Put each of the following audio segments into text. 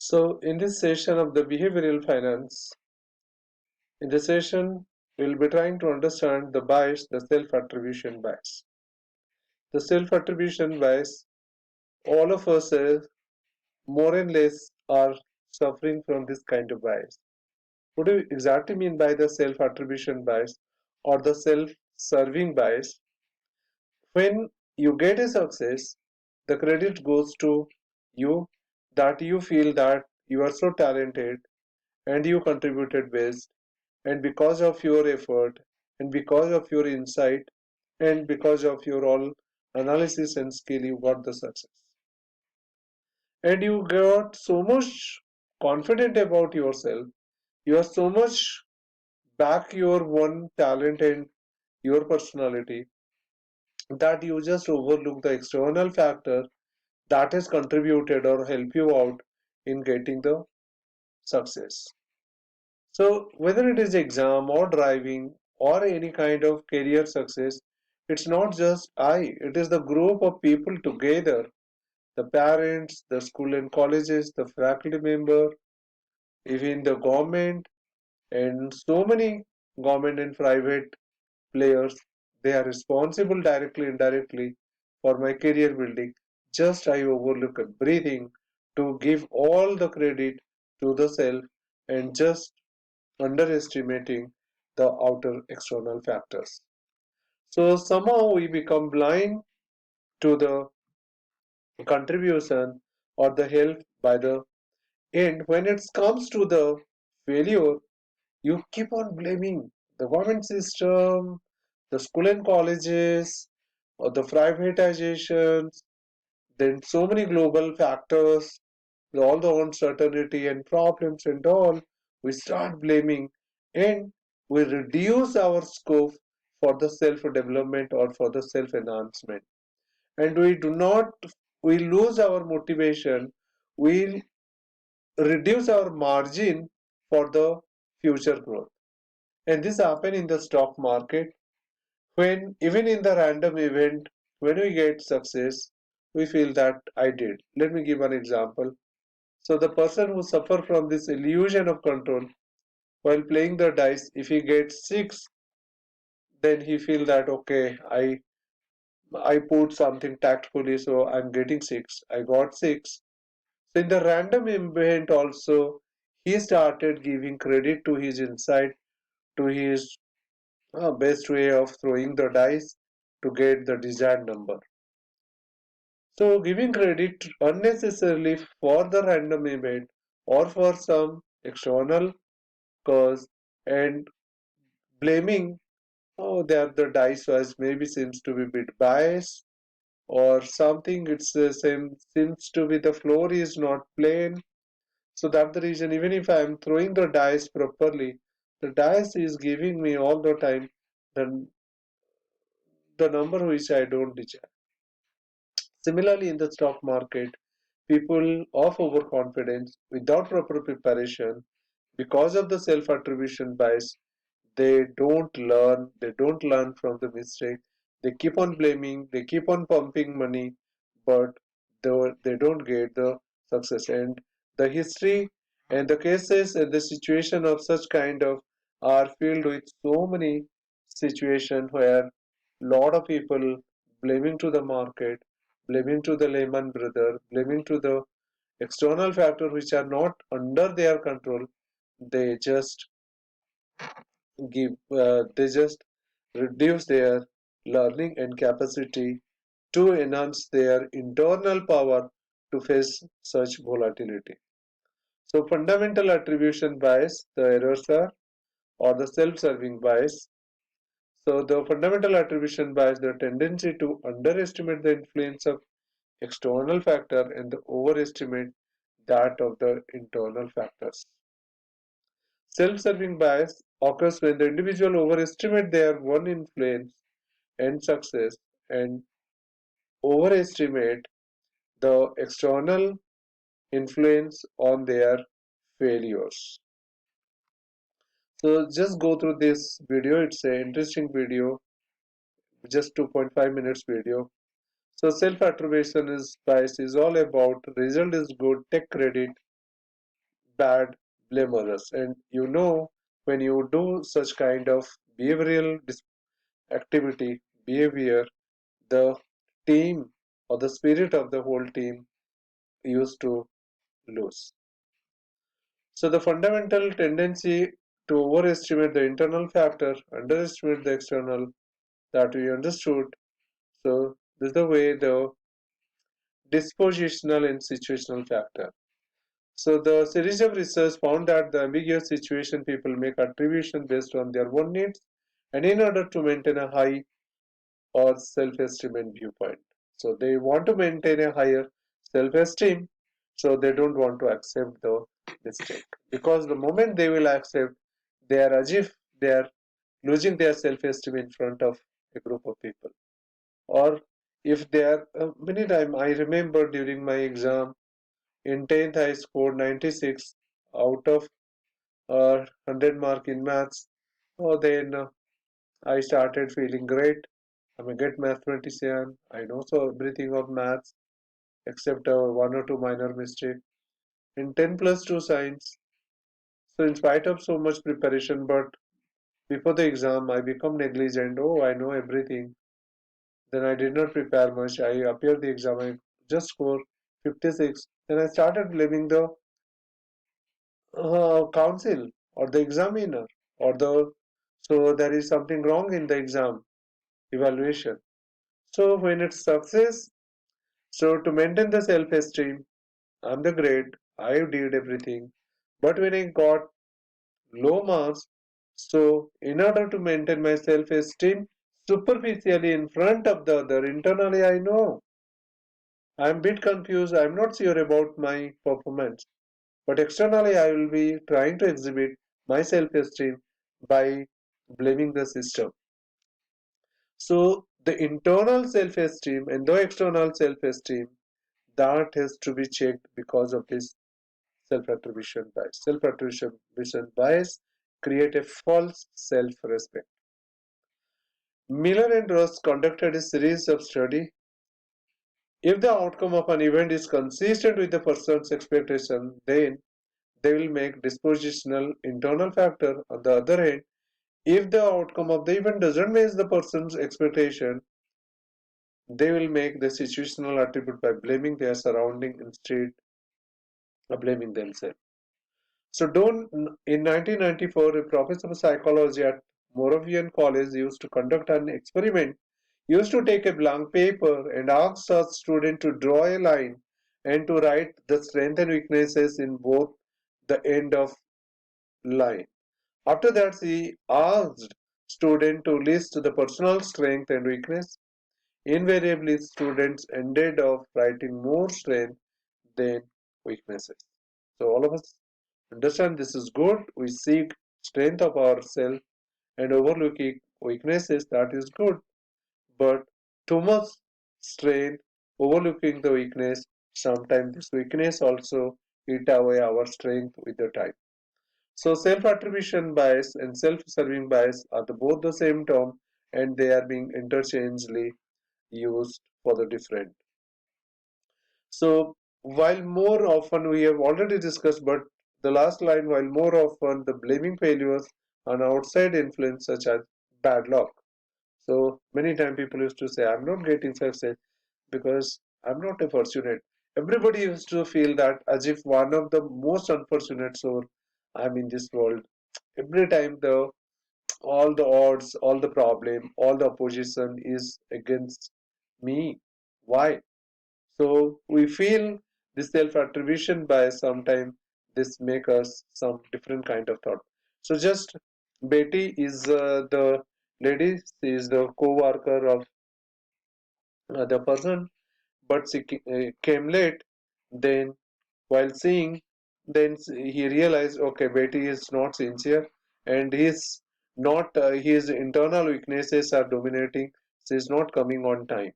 So, in this session of the behavioral finance, in this session, we'll be trying to understand the bias, the self-attribution bias. The self-attribution bias, all of us more and less are suffering from this kind of bias. What do you exactly mean by the self-attribution bias or the self-serving bias? When you get a success, the credit goes to you, that you feel that you are so talented and you contributed best, and because of your effort and because of your insight and because of your all analysis and skill, you got the success, and you got so much confident about yourself. You are so much back your one talent and your personality that you just overlook the external factor that has contributed or help you out in getting the success. So whether it is exam or driving or any kind of career success, it's not just I, it is the group of people together, the parents, the school and colleges, the faculty member, even the government, and so many government and private players, they are responsible directly, indirectly for my career building. Just I overlook everything to give all the credit to the self and just underestimating the outer external factors. So somehow we become blind to the contribution or the help by the end. When it comes to the failure, you keep on blaming the government system, the school and colleges, or the privatizations, then so many global factors, all the uncertainty and problems and all, we start blaming and we reduce our scope for the self-development or for the self-enhancement. And we do not, we lose our motivation, we reduce our margin for the future growth. And this happen in the stock market when even in the random event, when we get success, we feel that I did. Let me give an example. So the person who suffer from this illusion of control while playing the dice, if he gets six, then he feel that okay, I put something tactfully, so I'm getting six. I got six. So in the random event also, he started giving credit to his insight, to his best way of throwing the dice to get the desired number. So giving credit unnecessarily for the random event or for some external cause and blaming, oh, that the dice was maybe seems to be a bit biased or something. It's the same, seems to be the floor is not plain. So that's the reason. Even if I'm throwing the dice properly, the dice is giving me all the time the the number which I don't desire. Similarly, in the stock market, people of overconfidence without proper preparation, because of the self-attribution bias, they don't learn from the mistake. They keep on blaming, they keep on pumping money, but they don't get the success. And the history and the cases and the situation of such kind of are filled with so many situations where lot of people blaming to the market, blaming to the Lehman brother, blaming to the external factors which are not under their control. They just they just reduce their learning and capacity to enhance their internal power to face such volatility. So fundamental attribution bias, the errors are, or the self-serving bias. So the fundamental attribution bias, the tendency to underestimate the influence of external factor and the overestimate that of the internal factors. Self-serving bias occurs when the individual overestimate their own influence and success and overestimate the external influence on their failures. So just go through this video. It's an interesting video, just 2.5 minutes video. So self-attribution is bias is all about result is good, take credit, bad, blame others. And you know, when you do such kind of behavioral activity, behavior, the team or the spirit of the whole team used to lose. So the fundamental tendency to overestimate the internal factor, underestimate the external, that we understood. So this is the way the dispositional and situational factor. So the series of research found that the ambiguous situation people make attribution based on their own needs and in order to maintain a high or self-esteem and viewpoint. So they want to maintain a higher self-esteem, so they don't want to accept the mistake. Because the moment they will accept, they are as if they are losing their self-esteem in front of a group of people. Or if they are, many times I remember during my exam in 10th I scored 96 out of 100 mark in maths. Oh, then I started feeling great. I'm a good mathematician. I know so everything of maths except one or two minor mistake. In 10 plus 2 science. So in spite of so much preparation, but before the exam, I become negligent. Oh, I know everything. Then I did not prepare much. I appeared the exam. I just scored 56. Then I started blaming the council or the examiner or the so there is something wrong in the exam evaluation. So when it's success, so to maintain the self-esteem, I'm the great, I did everything. But when I got low marks, so in order to maintain my self-esteem, superficially in front of the other, internally I know I'm a bit confused, I'm not sure about my performance. But externally I will be trying to exhibit my self-esteem by blaming the system. So the internal self-esteem and the external self-esteem that has to be checked because of this self-attribution bias. Self-attribution bias create a false self-respect. Miller and Ross conducted a series of studies. If the outcome of an event is consistent with the person's expectation, then they will make dispositional internal factor. On the other hand, if the outcome of the event doesn't match the person's expectation, they will make the situational attribute by blaming their surrounding instead of blaming themselves. So don't in 1994, a professor of psychology at Moravian College used to conduct an experiment. He used to take a blank paper and ask a student to draw a line and to write the strengths and weaknesses in both the end of line. After that, he asked student to list the personal strength and weakness. Invariably, students ended up writing more strength than weaknesses. So all of us understand this is good. We seek strength of ourselves and overlooking weaknesses. That is good. But too much strength, overlooking the weakness, sometimes this weakness also eat away our strength with the time. So self-attribution bias and self-serving bias are both the same term and they are being interchangeably used for the different. So while more often we have already discussed, but the last line, while more often the blaming failures on outside influence such as bad luck. So many times people used to say, I'm not getting success because I'm not a fortunate. Everybody used to feel that as if one of the most unfortunate soul I'm in this world. Every time the all the odds, all the problem, all the opposition is against me. Why? So we feel this self-attribution bias sometimes this make us some different kind of thought. So just Betty is the lady, she is the co-worker of the person, but she came late. Then while seeing, then he realized, okay, Betty is not sincere, and he's not his internal weaknesses are dominating. She is not coming on time.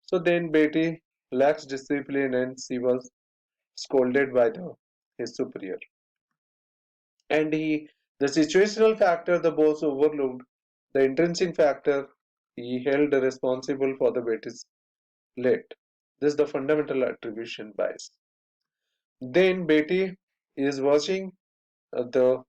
So then Betty lacks discipline and she was scolded by his superior. And the situational factor the boss overlooked, the intrinsic factor he held responsible for the Betty's late. This is the fundamental attribution bias. Then Betty he is watching the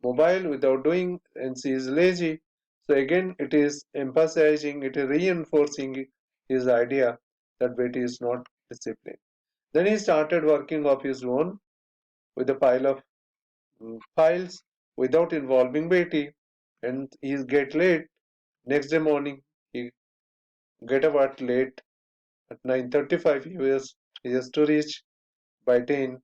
mobile without doing, and she is lazy. So again, it is emphasizing, it is reinforcing his idea that Betty is not disciplined. Then he started working of his own with a pile of files without involving Betty, and he get late. Next day morning, he get up at late at 9:35. He has to reach by 10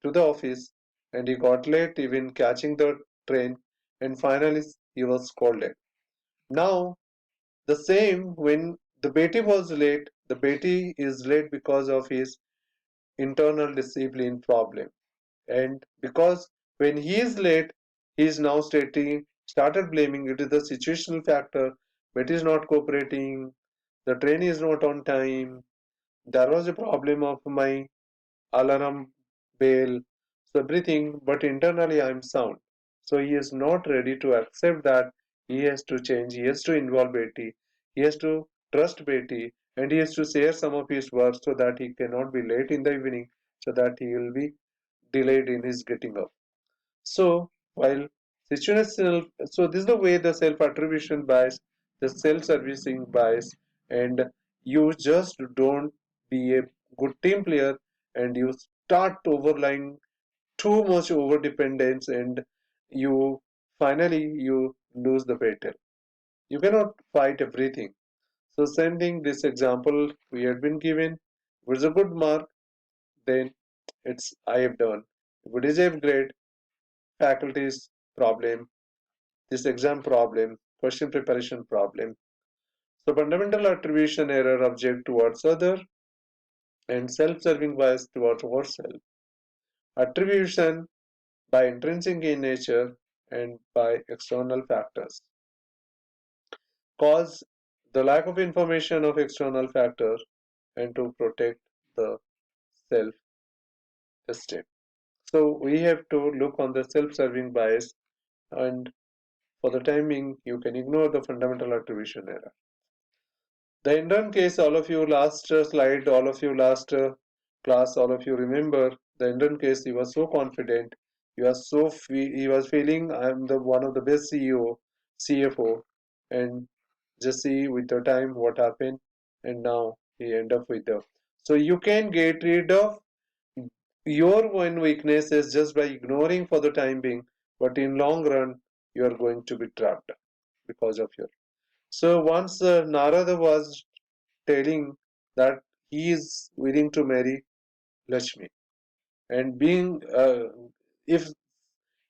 to the office, and he got late even catching the train, and finally he was scolded. Now, the same when the Betty was late, the Betty is late because of his internal discipline problem. And because when he is late, he is now started blaming it is the situational factor. Betty is not cooperating, the train is not on time, there was a problem of my alarm bell, so everything, but internally I'm sound. So he is not ready to accept that he has to change, he has to involve Betty, he has to trust Betty, and he has to share some of his work so that he cannot be late in the evening, so that he will be delayed in his getting up. So while situational, so this is the way the self-attribution bias, the self-servicing bias, and you just don't be a good team player, and you start overlying too much over dependence, and you finally you lose the battle. You cannot fight everything. So same thing, this example we had been given, if it's a good mark, then it's I have done. If it is a grade, faculty's problem, this exam problem, question preparation problem. So fundamental attribution error object towards other, and self-serving bias towards ourselves. Attribution by intrinsic in nature and by external factors. Cause the lack of information of external factors and to protect the self-esteem. So we have to look on the self-serving bias, and for the time being you can ignore the fundamental attribution error. The Indian case, all of you last slide, all of you last class, all of you remember the Indian case. He was so confident. He was feeling I'm the one of the best CEO, CFO, and just see with the time what happened, and now he end up with the. So you can get rid of your one weakness is just by ignoring for the time being, but in long run you are going to be trapped because of your. So once Narada was telling that he is willing to marry Lakshmi, and being if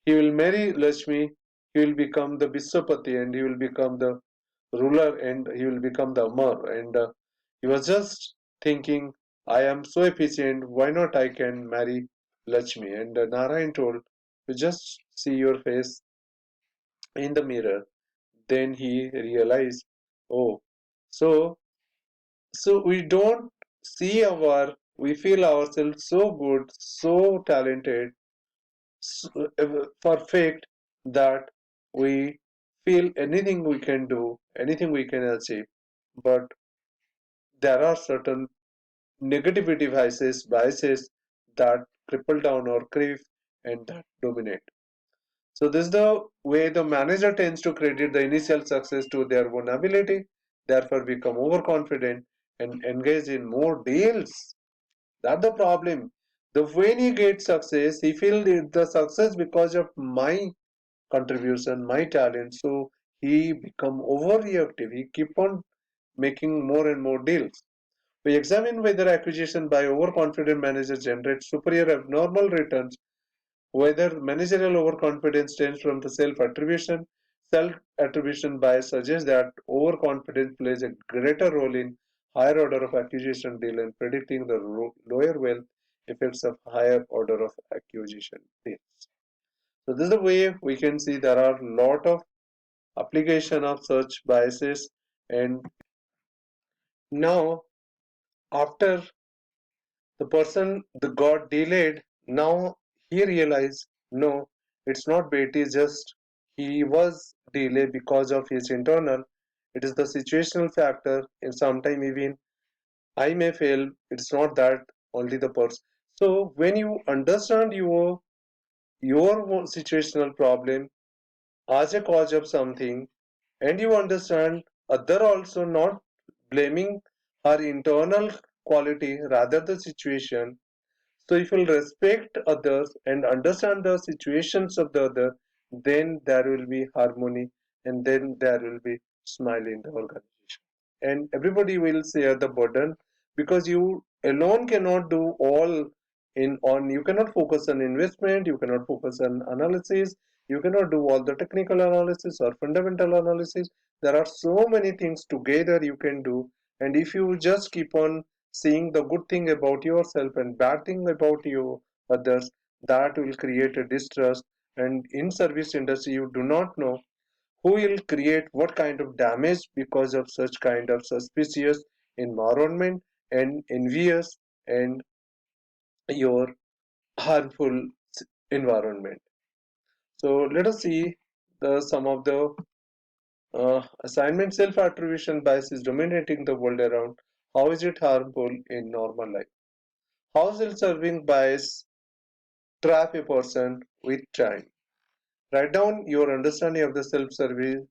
he will marry Lakshmi, he will become the Biswapati, and he will become the ruler, and he will become the Amar, and he was just thinking, I am so efficient, why not I can marry Lakshmi? And Narayan told, you just see your face in the mirror. Then he realized, oh, so we don't see we feel ourselves so good, so talented, so perfect, that we feel anything we can do, anything we can achieve. But there are certain negativity biases that cripple down or creep and that dominate. So this is the way the manager tends to credit the initial success to their own ability, therefore become overconfident and engage in more deals. That's the problem. The when he gets success, he feels the success because of my contribution, my talent. So he become overreactive. He keep on making more and more deals. We examine whether acquisition by overconfident managers generates superior abnormal returns, whether managerial overconfidence stems from the self-attribution. Self-attribution bias suggests that overconfidence plays a greater role in higher order of acquisition deal and predicting the lower wealth effects of higher order of acquisition deals. So this is the way we can see there are a lot of application of such biases. And now after the person the got delayed, now he realized no, it's not bait, it's just he was delayed because of his internal. It is the situational factor, and sometime even I may fail. It's not that only the person. So when you understand your your situational problem as a cause of something, and you understand other also, not blaming her internal quality, rather the situation. So if you'll respect others and understand the situations of the other, then there will be harmony, and then there will be smile in the organization. And everybody will share the burden, because you alone cannot do all in on, you cannot focus on investment, you cannot focus on analysis, you cannot do all the technical analysis or fundamental analysis. There are so many things together you can do, and if you just keep on seeing the good thing about yourself and bad thing about you others, that will create a distrust. And in service industry, you do not know who will create what kind of damage because of such kind of suspicious environment and envious and your harmful environment. So let us see the some of the assignment. Self-attribution bias is dominating the world around. How is it harmful in normal life? How self-serving bias trap a person with time? Write down your understanding of the self-serving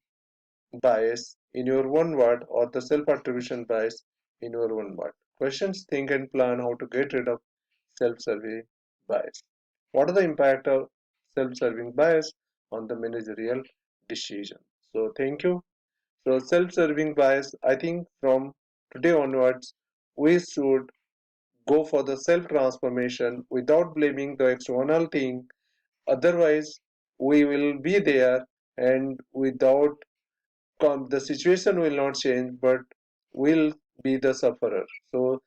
bias in your one word, or the self-attribution bias in your one word. Questions: think and plan how to get rid of self-serving bias. What are the impact of self-serving bias on the managerial decision? So thank you. So self-serving bias, I think from today onwards, we should go for the self-transformation without blaming the external thing. Otherwise, we will be there, and without the situation will not change, but will be the sufferer. So